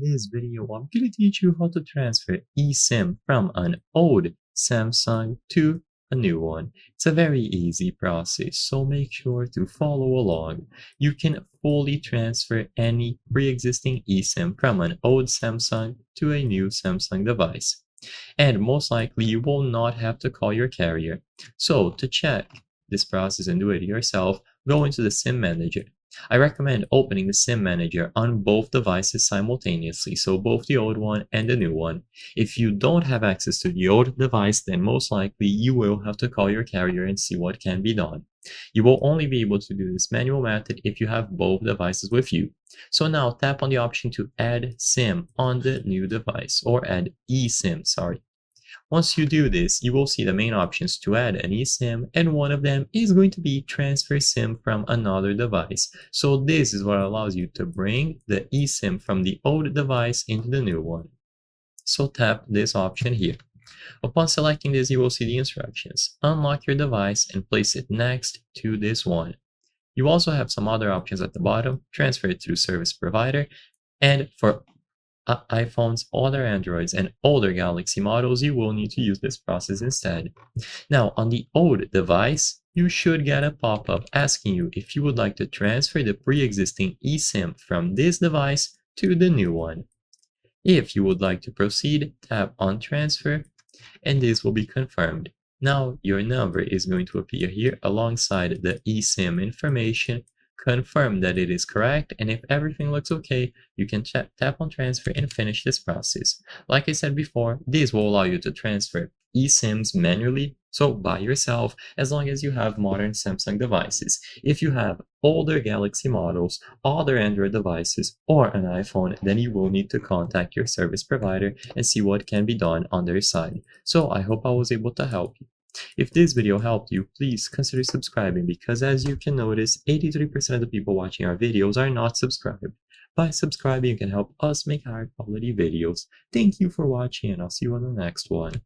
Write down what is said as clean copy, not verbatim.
this video, I'm going to teach you how to transfer eSIM from an old Samsung to a new one. It's a very easy process, so make sure to follow along. You can fully transfer any pre-existing eSIM from an old Samsung to a new Samsung device. And most likely you will not have to call your carrier. So to check this process and do it yourself, go into the SIM manager. I recommend opening the SIM manager on both devices simultaneously, so both the old one and the new one. If you don't have access to the old device, then most likely you will have to call your carrier and see what can be done. You will only be able to do this manual method if you have both devices with you. So now tap on the option to add SIM on the new device, or add eSIM, sorry. Once you do this, you will see the main options to add an eSIM, and one of them is going to be transfer SIM from another device. So this is what allows you to bring the eSIM from the old device into the new one. So tap this option here. Upon selecting this, you will see the instructions. Unlock your device and place it next to this one. You also have some other options at the bottom, transfer it through service provider, and for iPhones, other Androids, and older Galaxy models, you will need to use this process instead. Now, on the old device, you should get a pop-up asking you if you would like to transfer the pre-existing eSIM from this device to the new one. If you would like to proceed, tap on Transfer, and this will be confirmed. Now, your number is going to appear here alongside the eSIM information. Confirm that it is correct, and if everything looks okay, you can tap on transfer and finish this process. Like I said before, this will allow you to transfer eSIMs manually, so by yourself, as long as you have modern Samsung devices. If you have older Galaxy models, other Android devices, or an iPhone, then you will need to contact your service provider and see what can be done on their side. So I hope I was able to help you. If this video helped you, please consider subscribing, because as you can notice, 83% of the people watching our videos are not subscribed. By subscribing, you can help us make higher quality videos. Thank you for watching, and I'll see you on the next one.